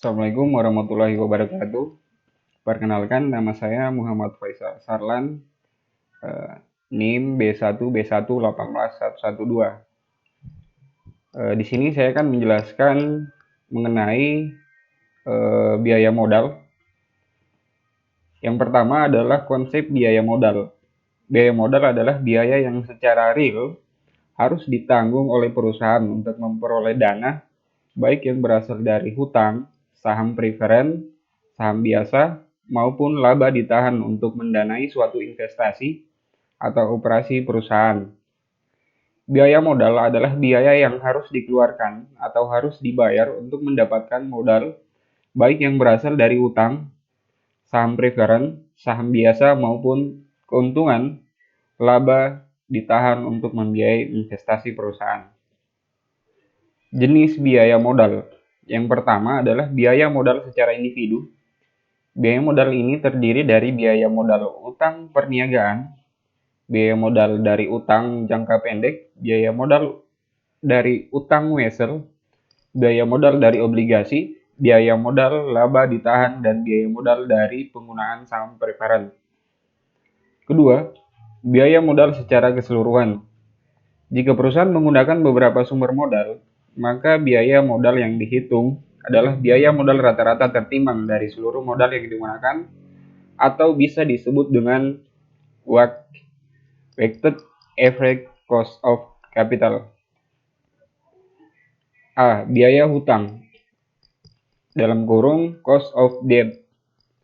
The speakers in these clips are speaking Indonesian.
Assalamualaikum warahmatullahi wabarakatuh. Perkenalkan, nama saya Muhammad Faisal Sarlan, NIM B1B1811112. Di sini saya akan menjelaskan mengenai biaya modal. Yang pertama adalah konsep biaya modal. Biaya modal adalah biaya yang secara real harus ditanggung oleh perusahaan untuk memperoleh dana, baik yang berasal dari hutang, saham preferen, saham biasa, maupun laba ditahan untuk mendanai suatu investasi atau operasi perusahaan. Biaya modal adalah biaya yang harus dikeluarkan atau harus dibayar untuk mendapatkan modal, baik yang berasal dari utang, saham preferen, saham biasa, maupun keuntungan laba ditahan untuk membiayai investasi perusahaan. Jenis biaya modal. Yang pertama adalah biaya modal secara individu. Biaya modal ini terdiri dari biaya modal utang perniagaan, biaya modal dari utang jangka pendek, biaya modal dari utang wesel, biaya modal dari obligasi, biaya modal laba ditahan, dan biaya modal dari penggunaan saham preferen. Kedua, biaya modal secara keseluruhan. Jika perusahaan menggunakan beberapa sumber modal, maka biaya modal yang dihitung adalah biaya modal rata-rata tertimbang dari seluruh modal yang digunakan, atau bisa disebut dengan weighted average cost of capital. A. Biaya hutang dalam kurung cost of debt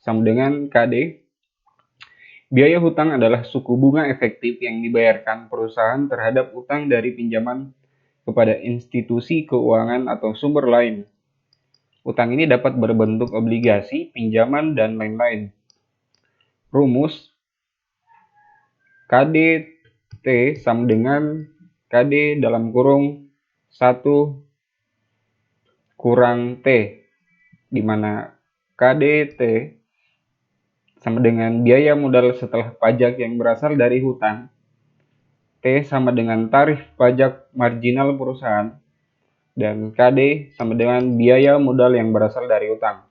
sama dengan KD. Biaya hutang adalah suku bunga efektif yang dibayarkan perusahaan terhadap utang dari pinjaman kepada institusi keuangan atau sumber lain. Utang ini dapat berbentuk obligasi, pinjaman, dan lain-lain. Rumus KDT sama dengan KD dalam kurung 1 kurang T, di mana KDT sama dengan biaya modal setelah pajak yang berasal dari hutang, T sama dengan tarif pajak marginal perusahaan, dan KD sama dengan biaya modal yang berasal dari utang.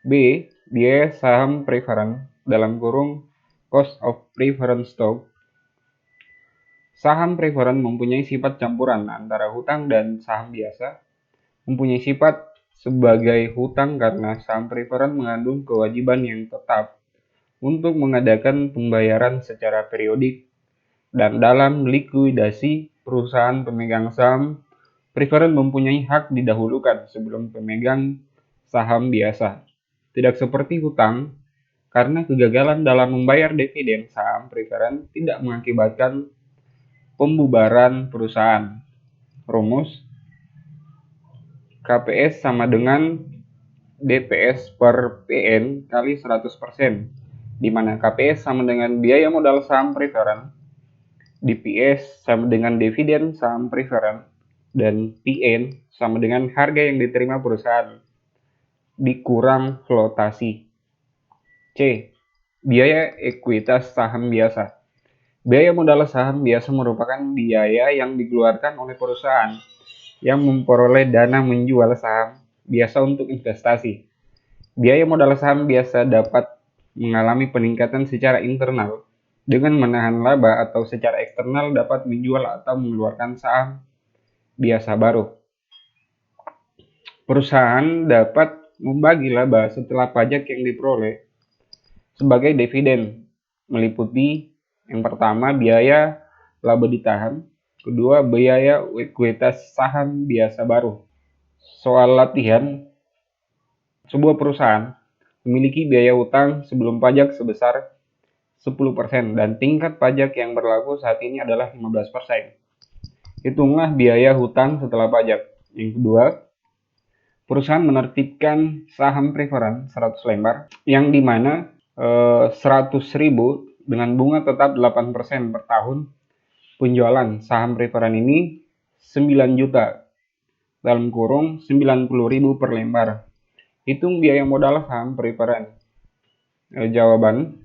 B. Biaya saham preferen dalam kurung cost of preference stock. Saham preferen mempunyai sifat campuran antara hutang dan saham biasa. Mempunyai sifat sebagai hutang karena saham preferen mengandung kewajiban yang tetap untuk mengadakan pembayaran secara periodik, dan dalam likuidasi perusahaan pemegang saham preferen mempunyai hak didahulukan sebelum pemegang saham biasa. Tidak seperti hutang, karena kegagalan dalam membayar dividen saham preferen tidak mengakibatkan pembubaran perusahaan. Rumus KPS sama dengan DPS per PN kali 100%, di mana KPS sama dengan biaya modal saham preferen, DPS sama dengan dividen saham preferen, dan PN sama dengan harga yang diterima perusahaan dikurang flotasi. C. Biaya ekuitas saham biasa. Biaya modal saham biasa merupakan biaya yang dikeluarkan oleh perusahaan yang memperoleh dana menjual saham biasa untuk investasi. Biaya modal saham biasa dapat mengalami peningkatan secara internal dengan menahan laba, atau secara eksternal dapat menjual atau mengeluarkan saham biasa baru. Perusahaan dapat membagi laba setelah pajak yang diperoleh sebagai dividen, meliputi yang pertama biaya laba ditahan, kedua biaya ekuitas saham biasa baru. Soal latihan, sebuah perusahaan memiliki biaya hutang sebelum pajak sebesar 10% dan tingkat pajak yang berlaku saat ini adalah 15%. Hitunglah biaya hutang setelah pajak. Yang kedua, perusahaan menerbitkan saham preferen 100 lembar yang dimana 100.000 dengan bunga tetap 8% per tahun. Penjualan saham preferen ini 9 juta dalam kurung 90.000 per lembar. Hitung biaya modal saham preferen. Jawaban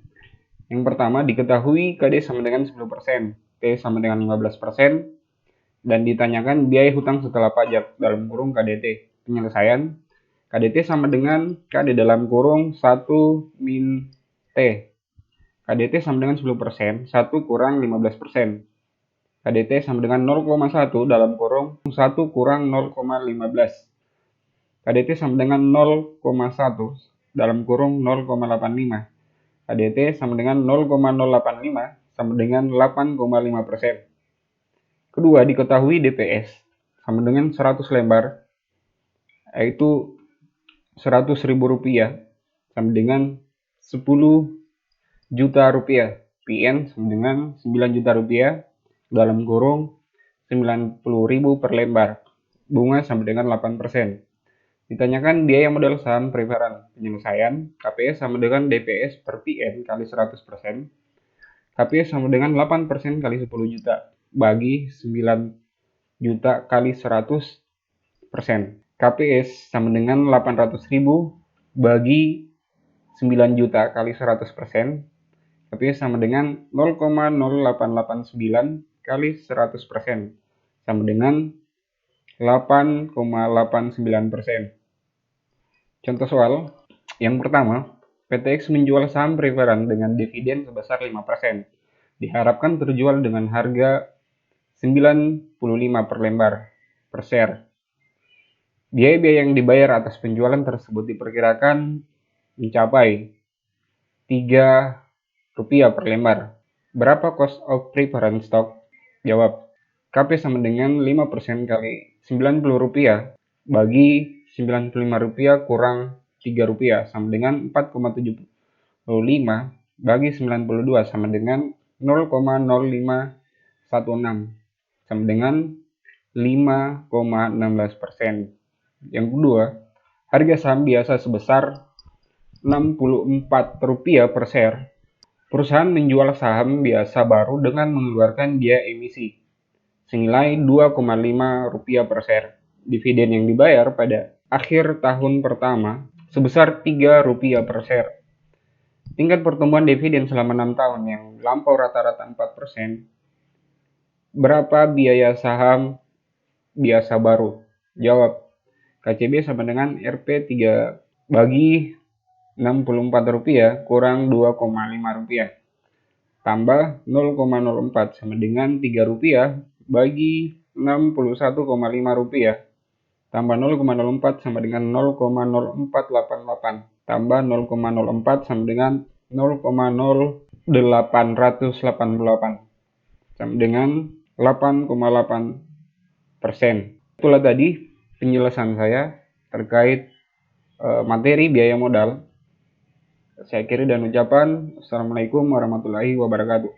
yang pertama, diketahui KD sama dengan 10%, T sama dengan 15%, dan ditanyakan biaya hutang setelah pajak dalam kurung KDT. Penyelesaian, KDT sama dengan KD dalam kurung 1 min T. KDT sama dengan 10%, 1 kurang 15%. KDT sama dengan 0,1 dalam kurung 1 kurang 0,15. KDT sama dengan 0,1 dalam kurung 0,85. KDT sama dengan 0,085 sama dengan 8,5%. Kedua, diketahui DPS sama dengan 100 lembar, yaitu Rp100.000 sama dengan 10 juta rupiah. PN sama dengan 9 juta rupiah dalam kurung 90.000 per lembar. Bunga sama dengan 8%. Ditanyakan biaya modal saham preferan penyelesaian, KPS sama dengan DPS per PN kali 100%. KPS sama dengan 8% kali 10 juta bagi 9 juta kali 100%. KPS sama dengan 800.000 bagi 9 juta kali 100%. KPS sama dengan 0,0889 kali 100%. Sama dengan 8,89%. Contoh soal yang pertama, PTX menjual saham preferan dengan dividen sebesar 5%. Diharapkan terjual dengan harga 95 per lembar per share. Biaya-biaya yang dibayar atas penjualan tersebut diperkirakan mencapai Rp3 per lembar. Berapa cost of preference stock? Jawab. KP sama dengan 5% kali Rp90 bagi Rp95 kurang Rp3 sama dengan 4,75 bagi 92 sama dengan 0,0516 sama dengan 5,16%. Yang kedua, harga saham biasa sebesar Rp64 per share. Perusahaan menjual saham biasa baru dengan mengeluarkan biaya emisi senilai Rp2,5 per share. Dividen yang dibayar pada akhir tahun pertama sebesar Rp3 per share. Tingkat pertumbuhan dividen selama 6 tahun yang melampaui rata-rata 4%. Berapa biaya saham biasa baru? Jawab. KCB sama dengan Rp3 bagi Rp64 kurang Rp2,5 tambah 0,04 sama dengan Rp3 bagi Rp61,5 tambah 0,04 sama dengan 0,0488 tambah 0,04 sama dengan 0,0888 sama dengan 8,8%. Itulah tadi penjelasan saya terkait materi biaya modal. Saya akhiri dan ucapan Assalamualaikum warahmatullahi wabarakatuh.